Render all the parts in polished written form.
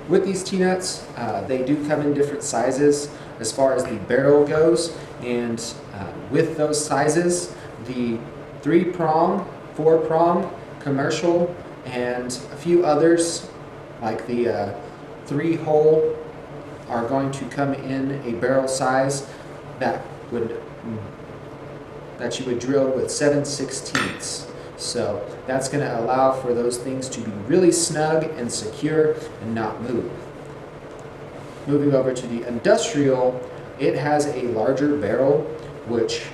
with these T-nuts, they do come in different sizes as far as the barrel goes, and with those sizes, the 3-prong, 4-prong, commercial, and a few others like the 3-hole are going to come in a barrel size that you would drill with 7/16. So that's going to allow for those things to be really snug and secure and not move. Moving over to the industrial, it has a larger barrel, which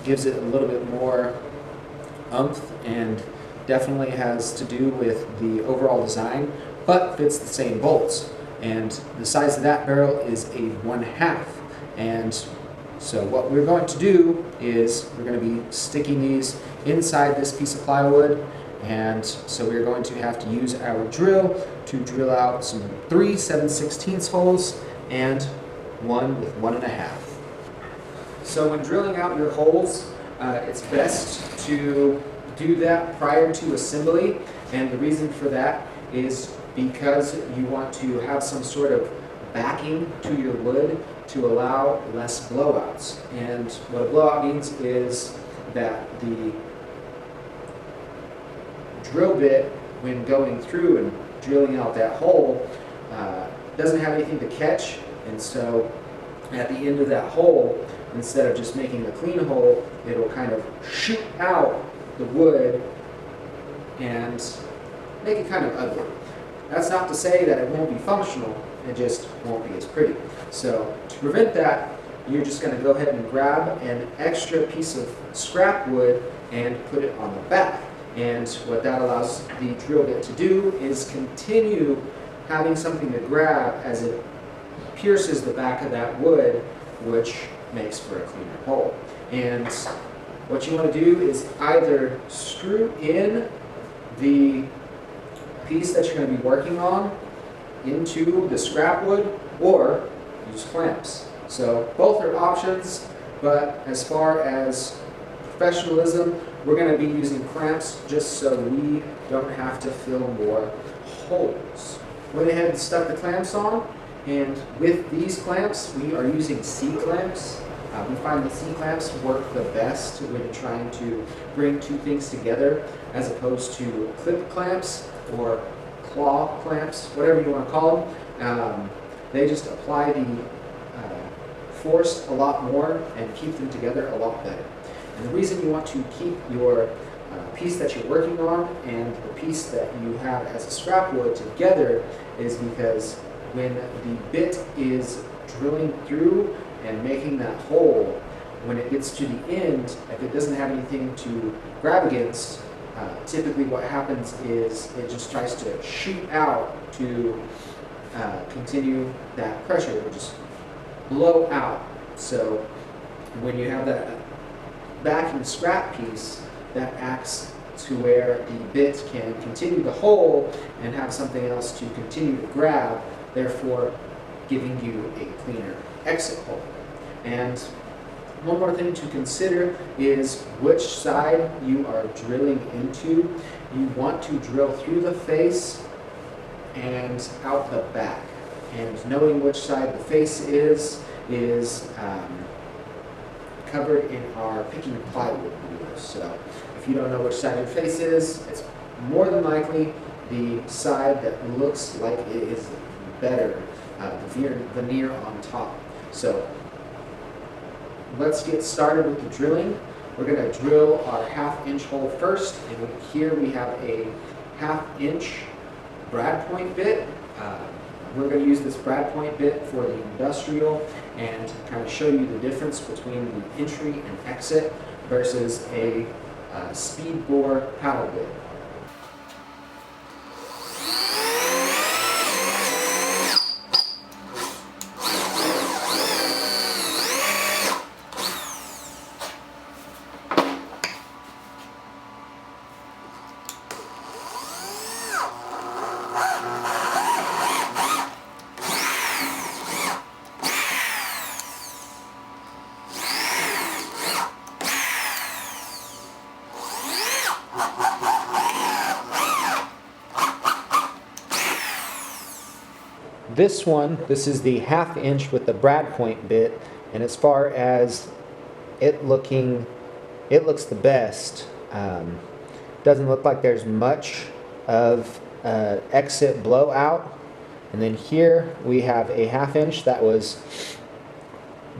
gives it a little bit more oomph and definitely has to do with the overall design, but fits the same bolts. And the size of that barrel is a 1/2. And so what we're going to do is we're going to be sticking these inside this piece of plywood, and so we're going to have to use our drill to drill out some 3 7/16 holes and one with 1.5. So when drilling out your holes, it's best to do that prior to assembly, and the reason for that is because you want to have some sort of backing to your wood to allow less blowouts. And what a blowout means is that the drill bit, when going through and drilling out that hole, doesn't have anything to catch, and so at the end of that hole, instead of just making a clean hole, it'll kind of shoot out the wood and make it kind of ugly. That's not to say that it won't be functional, it just won't be as pretty. So to prevent that, you're just going to go ahead and grab an extra piece of scrap wood and put it on the back. And what that allows the drill bit to do is continue having something to grab as it pierces the back of that wood, which makes for a cleaner hole. And what you want to do is either screw in the piece that you're going to be working on into the scrap wood or use clamps. So both are options, but as far as professionalism, we're going to be using clamps just so we don't have to fill more holes. Went ahead and stuck the clamps on, and with these clamps, we are using C-clamps. We find that C-clamps work the best when trying to bring two things together, as opposed to clip clamps or claw clamps, whatever you want to call them. They just apply the force a lot more and keep them together a lot better. And the reason you want to keep your piece that you're working on and the piece that you have as a scrap wood together is because when the bit is drilling through and making that hole, when it gets to the end, if it doesn't have anything to grab against, typically what happens is it just tries to shoot out to continue that pressure. It will just blow out. So when you have that backing scrap piece, that acts to where the bit can continue the hole and have something else to continue to grab, therefore giving you a cleaner exit hole. And one more thing to consider is which side you are drilling into. You want to drill through the face and out the back. And knowing which side the face is covered in our picking plywood rules. So if you don't know which side your face is, it's more than likely the side that looks like it is better, the veneer on top. So let's get started with the drilling. We're going to drill our 1/2 inch hole first, and here we have a 1/2 inch brad point bit. We're going to use this brad point bit for the industrial and kind of show you the difference between the entry and exit versus a speed bore paddle bit. This one, this is the 1/2 inch with the brad point bit, and as far as it looking, it looks the best. Doesn't look like there's much of exit blowout. And then here we have a 1/2 inch that was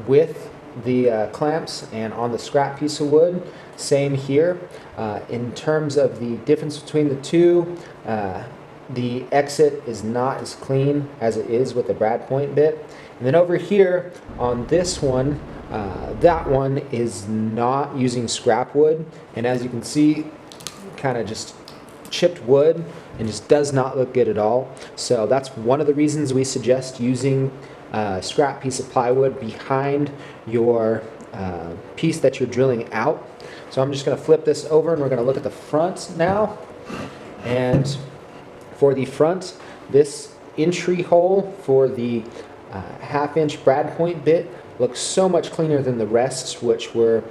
with the clamps and on the scrap piece of wood. Same here. In terms of the difference between the two, the exit is not as clean as it is with the brad point bit. And then over here on this one, that one is not using scrap wood, and as you can see, kind of just chipped wood and just does not look good at all. So that's one of the reasons we suggest using a scrap piece of plywood behind your piece that you're drilling out. So I'm just going to flip this over and we're going to look at the front now. And for the front, this entry hole for the 1/2 inch brad point bit looks so much cleaner than the rest, which were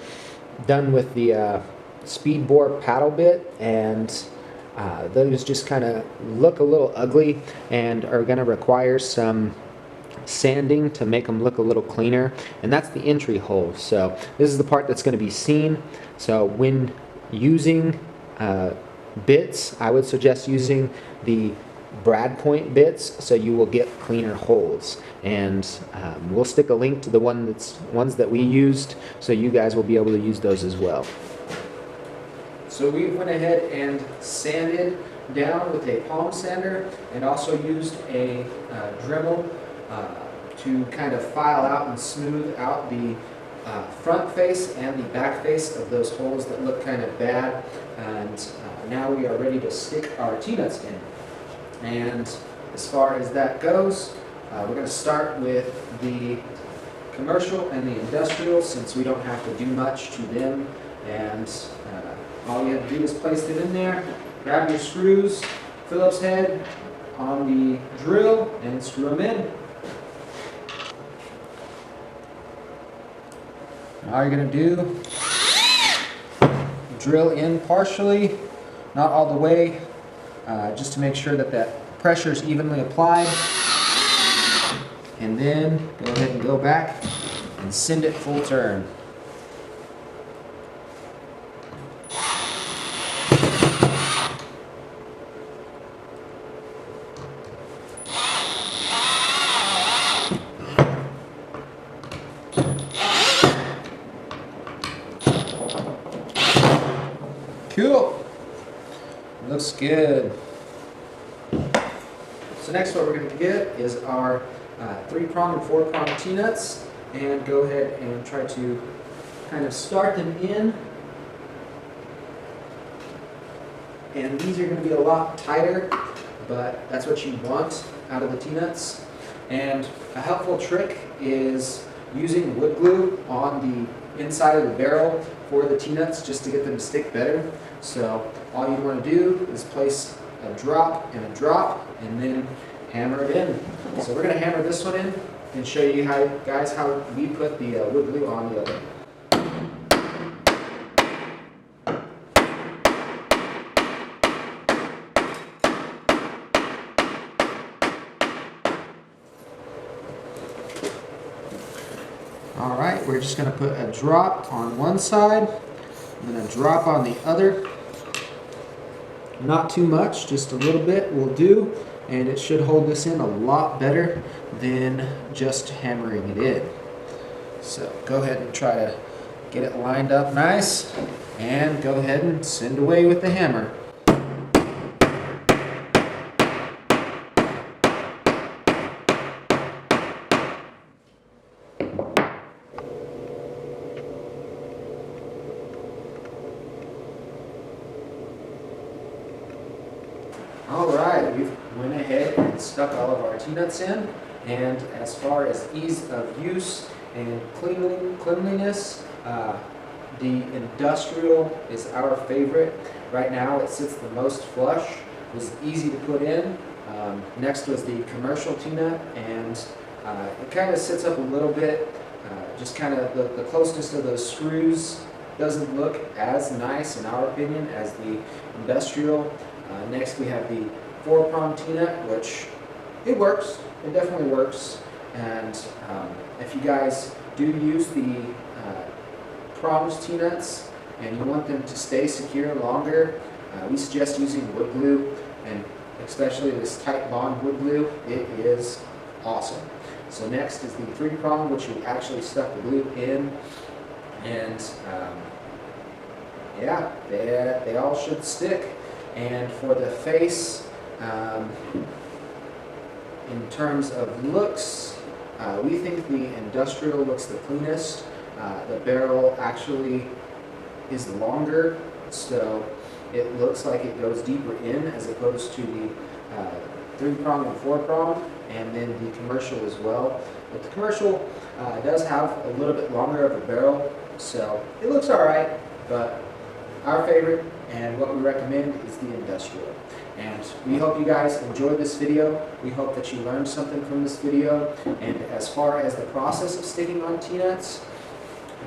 done with the speed bore paddle bit, and those just kind of look a little ugly and are going to require some sanding to make them look a little cleaner. And that's the entry hole. So this is the part that's going to be seen. So when using bits, I would suggest using the brad point bits so you will get cleaner holes. And we'll stick a link to the ones that we used, so you guys will be able to use those as well. So we went ahead and sanded down with a palm sander and also used a Dremel to kind of file out and smooth out the front face and the back face of those holes that look kind of bad. And now we are ready to stick our T-nuts in. And as far as that goes, we're going to start with the commercial and the industrial, since we don't have to do much to them. And all you have to do is place it in there, grab your screws, Phillips head on the drill, and screw them in. All you're going to do, drill in partially, not all the way, just to make sure that that pressure is evenly applied. And then go ahead and go back and send it full turn. Cool. Looks good. So next what we're going to get is our 3-prong and 4-prong T-nuts, and go ahead and try to kind of start them in. And these are going to be a lot tighter, but that's what you want out of the T-nuts. And a helpful trick is using wood glue on the inside of the barrel for the T-nuts, just to get them to stick better. So all you want to do is place a drop and a drop, and then hammer it in. So we're going to hammer this one in and show you guys how we put the wood glue on the other. Alright, we're just going to put a drop on one side and then a drop on the other. Not too much, just a little bit will do, and it should hold this in a lot better than just hammering it in. So go ahead and try to get it lined up nice, and go ahead and send away with the hammer. Alright, we've went ahead and stuck all of our T-nuts in, and as far as ease of use and cleanliness, the industrial is our favorite. Right now it sits the most flush, it was easy to put in. Next was the commercial T-nut, and it kind of sits up a little bit, just kind of the closeness of those screws doesn't look as nice in our opinion as the industrial. Next we have the 4-prong T-nut, which it works. It definitely works. And if you guys do use the prongs T-nuts and you want them to stay secure longer, we suggest using wood glue, and especially this Titebond wood glue. It is awesome. So next is the 3-prong, which you actually stuff the glue in, and yeah, they all should stick. And for the face, in terms of looks, we think the industrial looks the cleanest. The barrel actually is longer, so it looks like it goes deeper in as opposed to the 3-prong and 4-prong, and then the commercial as well. But the commercial does have a little bit longer of a barrel, so it looks alright, but our favorite and what we recommend is the industrial. And we hope you guys enjoyed this video. We hope that you learned something from this video. And as far as the process of sticking on T-nuts,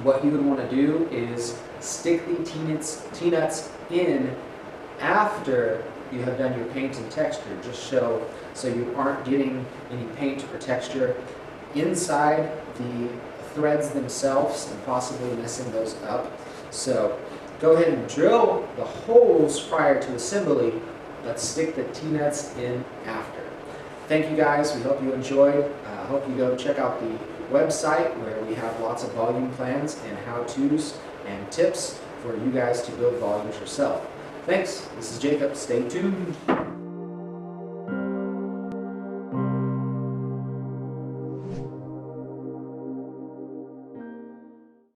what you would want to do is stick the T-nuts in after you have done your paint and texture, just so you aren't getting any paint or texture inside the threads themselves and possibly messing those up. So go ahead and drill the holes prior to assembly, but stick the T-nuts in after. Thank you guys. We hope you enjoyed. I hope you go check out the website where we have lots of volume plans and how-tos and tips for you guys to build volumes yourself. Thanks. This is Jacob. Stay tuned.